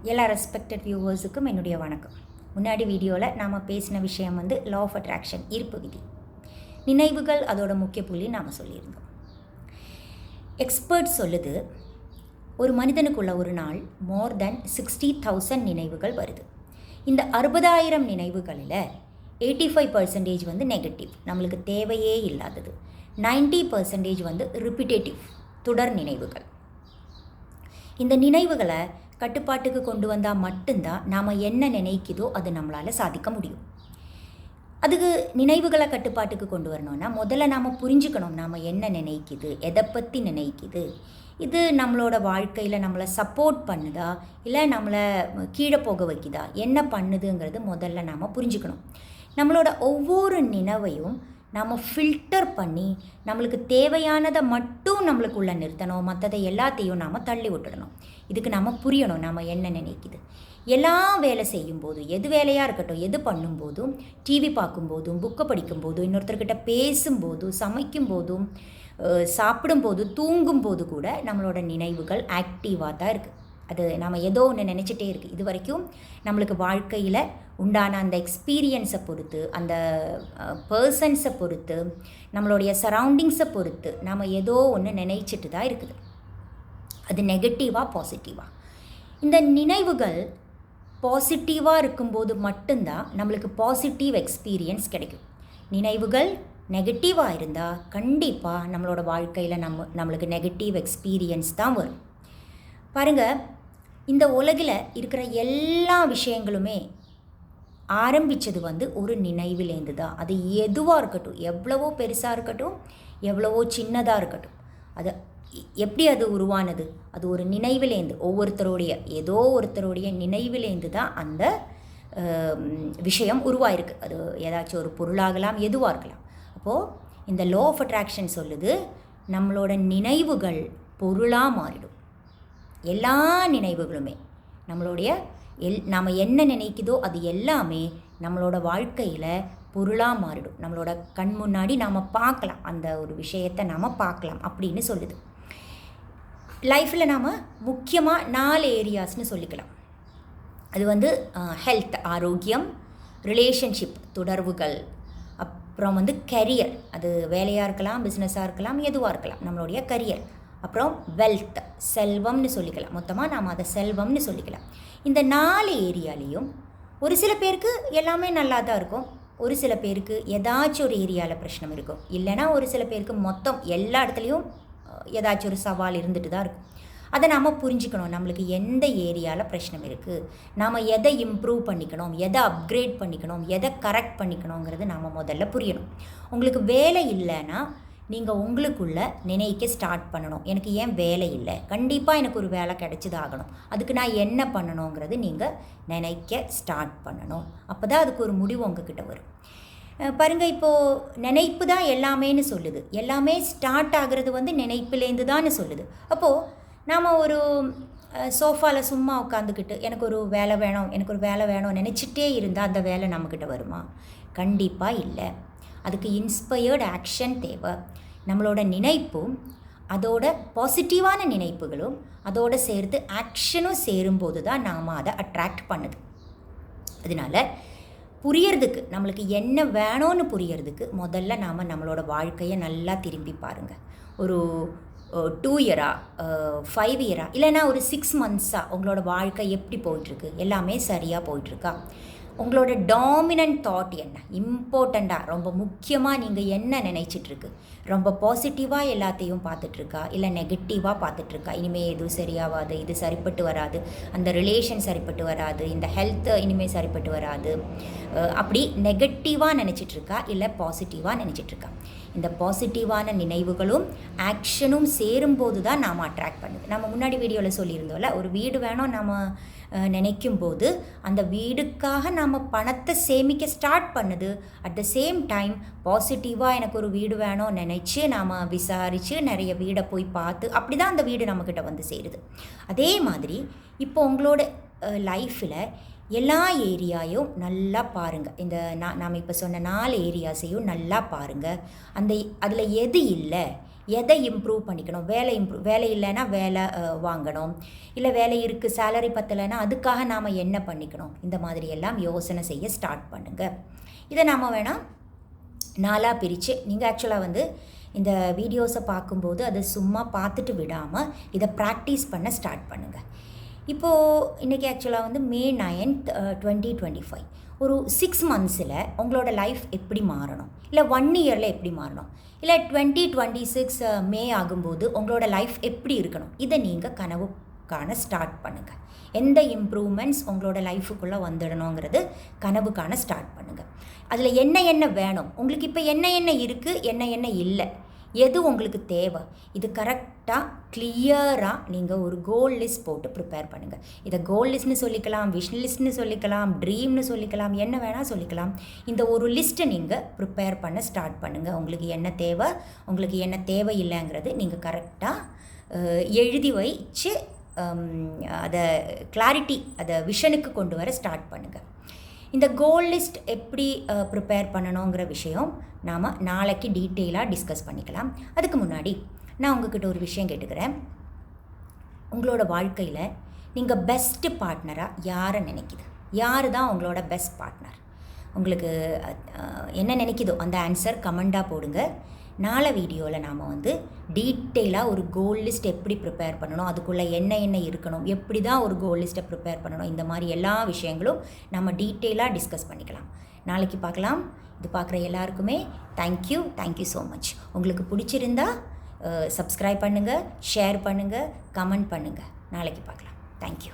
எல்லா ரெஸ்பெக்டட் வியூவர்ஸுக்கும் என்னுடைய வணக்கம். முன்னாடி வீடியோவில் நாம் பேசின விஷயம் லா ஆஃப் அட்ராக்ஷன், ஈர்ப்பு விதி. நினைவுகள் அதோட முக்கிய புள்ளி நாம் சொல்லியிருந்தோம். எக்ஸ்பர்ட் சொல்லுது, ஒரு மனிதனுக்குள்ள ஒரு நாள் மோர் தென் 60,000 நினைவுகள் வருது. இந்த 60,000 நினைவுகளில் 85% நெகட்டிவ், நம்மளுக்கு தேவையே இல்லாதது. 90% ரிப்பிட்டேட்டிவ், தொடர் நினைவுகள். இந்த நினைவுகளை கட்டுப்பாட்டுக்கு கொண்டு வந்தால் மட்டும்தான் நாம் என்ன நினைக்குதோ அது நம்மளால் சாதிக்க முடியும். அதுக்கு நினைவுகளை கட்டுப்பாட்டுக்கு கொண்டு வரணும்னா முதல்ல நாம் புரிஞ்சுக்கணும், நாம் என்ன நினைக்குது, எதை பற்றி நினைக்குது, இது நம்மளோட வாழ்க்கையில் நம்மளை சப்போர்ட் பண்ணுதா இல்லை நம்மளை கீழே போக வைக்குதா, என்ன பண்ணுதுங்கிறது முதல்ல நாம் புரிஞ்சுக்கணும். நம்மளோட ஒவ்வொரு நினைவையும் நாம் ஃபில்டர் பண்ணி நம்மளுக்கு தேவையானதை மட்டும் நம்மளுக்குள்ளே நிறுத்தணும், மற்றதை எல்லாத்தையும் நாம் தள்ளி விட்டுடணும். இதுக்கு நாம் புரியணும் நாம் என்ன நினைக்குது. எல்லாம் வேலை செய்யும்போதும், எது வேலையாக இருக்கட்டும், எது பண்ணும்போதும், டிவி பார்க்கும்போதும், புக்கை படிக்கும்போதும், இன்னொருத்தர்கிட்ட பேசும்போதும், சமைக்கும்போதும், சாப்பிடும்போது, தூங்கும்போது கூட நம்மளோட நினைவுகள் ஆக்டிவாக தான் இருக்குது. அது நாம் ஏதோ ஒன்று நினச்சிட்டே இருக்குது. இது வரைக்கும் நம்மளுக்கு வாழ்க்கையில் உண்டான அந்த எக்ஸ்பீரியன்ஸை பொறுத்து, அந்த பர்சன்ஸை பொறுத்து, நம்மளுடைய சரௌண்டிங்ஸை பொறுத்து நாம் ஏதோ ஒன்று நினைச்சிட்டு தான் இருக்குது. அது நெகட்டிவாக பாசிட்டிவாக. இந்த நினைவுகள் பாசிட்டிவாக இருக்கும்போது மட்டும்தான் நம்மளுக்கு பாசிட்டிவ் எக்ஸ்பீரியன்ஸ் கிடைக்கும். நினைவுகள் நெகட்டிவாக இருந்தால் கண்டிப்பாக நம்மளோட வாழ்க்கையில் நம்மளுக்கு நெகட்டிவ் எக்ஸ்பீரியன்ஸ் தான் வரும். பாருங்கள், இந்த உலகில் இருக்கிற எல்லா விஷயங்களுமே ஆரம்பித்தது ஒரு நினைவிலேருந்து தான். அது எதுவாக இருக்கட்டும், எவ்வளவோ பெருசாக இருக்கட்டும், எவ்வளவோ சின்னதாக இருக்கட்டும், அது எப்படி அது உருவானது, அது ஒரு நினைவிலேருந்து, ஏதோ ஒருத்தருடைய நினைவிலேருந்து தான் அந்த விஷயம் உருவாயிருக்கு. அது ஏதாச்சும் ஒரு பொருளாகலாம், எதுவாக இருக்கலாம். அப்போது இந்த லா ஆஃப் அட்ராக்ஷன் சொல்லுது, நம்மளோட நினைவுகள் பொருளாக மாறிடும். எல்லா நினைவுகளுமே நம்மளுடைய நாம் என்ன நினைக்குதோ அது எல்லாமே நம்மளோட வாழ்க்கையில் பொருளாக மாறிடும். நம்மளோட கண் முன்னாடி நாம் பார்க்கலாம், அந்த ஒரு விஷயத்தை நாம் பார்க்கலாம் அப்படின்னு சொல்லுது. லைஃப்பில் நாம் முக்கியமாக 4 ஏரியாஸ்னு சொல்லிக்கலாம். அது ஹெல்த், ஆரோக்கியம், ரிலேஷன்ஷிப், தொடர்புகள், அப்புறம் கரியர், அது வேலையாக இருக்கலாம், பிஸ்னஸாக இருக்கலாம், எதுவாக இருக்கலாம், நம்மளுடைய கரியர். அப்புறம் வெல்த், செல்வம்னு சொல்லிக்கலாம். மொத்தமாக நாம் அதை செல்வம்னு சொல்லிக்கலாம். இந்த 4 ஏரியாலேயும் ஒரு சில பேருக்கு எல்லாமே நல்லா தான் இருக்கும், ஒரு சில பேருக்கு ஏதாச்சும் ஒரு ஏரியாவில் பிரச்சனை இருக்கும், இல்லைனா ஒரு சில பேருக்கு மொத்தம் எல்லா இடத்துலையும் ஏதாச்சும் ஒரு சவால் இருந்துட்டு தான் இருக்கும். அதை நாம் புரிஞ்சுக்கணும், நம்மளுக்கு எந்த ஏரியாவில் பிரச்சனை இருக்குது, நாம் எதை இம்ப்ரூவ் பண்ணிக்கணும், எதை அப்கிரேட் பண்ணிக்கணும், எதை கரெக்ட் பண்ணிக்கணுங்கிறது நாம் முதல்ல புரியணும். உங்களுக்கு வேலை இல்லைன்னா நீங்கள் உங்களுக்குள்ளே நினைக்க ஸ்டார்ட் பண்ணணும். எனக்கு ஏன் வேலை இல்லை, கண்டிப்பாக எனக்கு ஒரு வேலை கிடைச்சிதாகணும், அதுக்கு நான் என்ன பண்ணணுங்கிறது நீங்கள் நினைக்க ஸ்டார்ட் பண்ணணும். அப்போ தான் அதுக்கு ஒரு முடிவு உங்ககிட்ட வரும். பாருங்கள், இப்போது நினைப்பு தான் எல்லாமேன்னு சொல்லுது. எல்லாமே ஸ்டார்ட் ஆகிறது நினைப்புலேருந்து தான் சொல்லுது. அப்போது நாம் ஒரு சோஃபாவில் சும்மா உட்காந்துக்கிட்டு எனக்கு ஒரு வேலை வேணும் நினச்சிட்டே இருந்தால் அந்த வேலை நம்மக்கிட்ட வருமா? கண்டிப்பாக இல்லை. அதுக்கு இன்ஸ்பயர்டு ஆக்ஷன் தேவை. நம்மளோட நினைப்பும் அதோட பாசிட்டிவான நினைப்புகளும் அதோடு சேர்த்து ஆக்ஷனும் சேரும்போது தான் நாம் அதை அட்ராக்ட் பண்ணுது. அதனால் புரியறதுக்கு, நம்மளுக்கு என்ன வேணும்னு புரியறதுக்கு முதல்ல நாம் நம்மளோட வாழ்க்கையை நல்லா திரும்பி பாருங்கள். ஒரு 2 இயரா, 5 இயரா, இல்லைனா ஒரு 6 மந்த்ஸாக உங்களோட வாழ்க்கை எப்படி போயிட்டுருக்கு, எல்லாமே சரியாக போயிட்டுருக்கா? உங்களோட டாமினன்ட் தாட் என்ன, இம்பார்ட்டண்ட்டாக ரொம்ப முக்கியமாக நீங்கள் என்ன நினைச்சிட்ருக்கு? ரொம்ப பாசிட்டிவாக எல்லாத்தையும் பார்த்துட்ருக்கா, இல்லை நெகட்டிவாக பார்த்துட்ருக்கா? இனிமேல் எதுவும் சரியாகாது, இது சரிப்பட்டு வராது, அந்த ரிலேஷன் சரிப்பட்டு வராது, இந்த ஹெல்த் இனிமேல் சரிப்பட்டு வராது, அப்படி நெகட்டிவாக நினச்சிட்ருக்கா இல்லை பாசிட்டிவாக நினச்சிட்ருக்கா? இந்த பாசிட்டிவான நினைவுகளும் ஆக்ஷனும் சேரும்போது தான் நாம் அட்ராக்ட் பண்ணுது. நம்ம முன்னாடி வீடியோவில் சொல்லியிருந்தோம்ல, ஒரு வீடு வேணும் நம்ம நினைக்கும்போது அந்த வீடுக்காக நாம் பணத்தை சேமிக்க ஸ்டார்ட் பண்ணுது. அட் த சேம் டைம் பாசிட்டிவாக எனக்கு ஒரு வீடு வேணும் நினச்சி நாம் விசாரித்து நிறைய வீடை போய் பார்த்து அப்படி தான் அந்த வீடு நம்மக்கிட்ட சேருது. அதே மாதிரி இப்போ உங்களோட லைஃப்பில் எல்லா ஏரியாயும் நல்லா பாருங்கள். இந்த நாம் இப்போ சொன்ன 4 ஏரியாஸையும் நல்லா பாருங்கள். அதில் எது இல்லை, எதை இம்ப்ரூவ் பண்ணிக்கணும், வேலை இல்லைன்னா வேலை வாங்கணும், இல்லை வேலை இருக்குது சேலரி பத்தலைன்னா அதுக்காக நாம் என்ன பண்ணிக்கணும், இந்த மாதிரி எல்லாம் யோசனை செய்ய ஸ்டார்ட் பண்ணுங்கள். இதை நாம் வேணால் நாளாக பிரித்து நீங்கள் ஆக்சுவலாக இந்த வீடியோஸை பார்க்கும்போது அதை சும்மா பார்த்துட்டு விடாமல் இதை ப்ராக்டிஸ் பண்ண ஸ்டார்ட் பண்ணுங்கள். இப்போது இன்றைக்கி ஆக்சுவலாக மே 9th 2025 ஒரு 6 monthஸில் உங்களோட லைஃப் எப்படி மாறணும், இல்லை 1 yearல எப்படி மாறணும், இல்லை 2026 மே ஆகும்போது உங்களோட லைஃப் எப்படி இருக்கணும், இதை நீங்கள் கனவு காண ஸ்டார்ட் பண்ணுங்கள். எந்த இம்ப்ரூவ்மெண்ட்ஸ் உங்களோட லைஃபுக்குள்ளே வந்துடணுங்கிறது கனவு காண ஸ்டார்ட் பண்ணுங்கள். அதில் என்ன வேணும், உங்களுக்கு இப்போ என்ன இருக்குது, என்ன இல்லை, எது உங்களுக்கு தேவை, இது கரெக்டாக கிளியராக நீங்கள் ஒரு கோல் லிஸ்ட் போட்டு ப்ரிப்பேர் பண்ணுங்கள். இதை கோல் லிஸ்ட்னு சொல்லிக்கலாம், விஷன் லிஸ்ட்னு சொல்லிக்கலாம், ட்ரீம்னு சொல்லிக்கலாம், என்ன வேணால் சொல்லிக்கலாம். இந்த ஒரு லிஸ்ட்டை நீங்கள் ப்ரிப்பேர் பண்ண ஸ்டார்ட் பண்ணுங்கள். உங்களுக்கு என்ன தேவை, உங்களுக்கு என்ன தேவையில்லைங்கிறது நீங்கள் கரெக்டாக எழுதி வச்சு அதை கிளாரிட்டி, அதை விஷனுக்கு கொண்டு வர ஸ்டார்ட் பண்ணுங்கள். இந்த கோல் லிஸ்ட் எப்படி ப்ரிப்பேர் பண்ணணுங்கிற விஷயம் நாம் நாளைக்கு டீட்டெயிலாக டிஸ்கஸ் பண்ணிக்கலாம். அதுக்கு முன்னாடி நான் உங்ககிட்ட ஒரு விஷயம் கேட்டுக்கிறேன். உங்களோட வாழ்க்கையில் நீங்கள் பெஸ்ட்டு பார்ட்னராக யாரை நினைக்கிது, யார் தான் உங்களோட பெஸ்ட் பார்ட்னர், உங்களுக்கு என்ன நினைக்கிதோ அந்த ஆன்சர் கமெண்டாக போடுங்க. நாளை வீடியோவில் நாம் டீட்டெயிலாக ஒரு கோல் லிஸ்ட் எப்படி ப்ரிப்பேர் பண்ணணும், அதுக்குள்ளே என்ன இருக்கணும், எப்படி தான் ஒரு கோல் லிஸ்ட்டை ப்ரிப்பேர் பண்ணணும், இந்த மாதிரி எல்லா விஷயங்களும் நம்ம டீட்டெயிலாக டிஸ்கஸ் பண்ணிக்கலாம். நாளைக்கு பார்க்கலாம். இது பார்க்குற எல்லாருக்குமே தேங்க்யூ ஸோ மச். உங்களுக்கு பிடிச்சிருந்தா சப்ஸ்கிரைப் பண்ணுங்கள், ஷேர் பண்ணுங்கள், கமெண்ட் பண்ணுங்கள். நாளைக்கு பார்க்கலாம். தேங்க்யூ.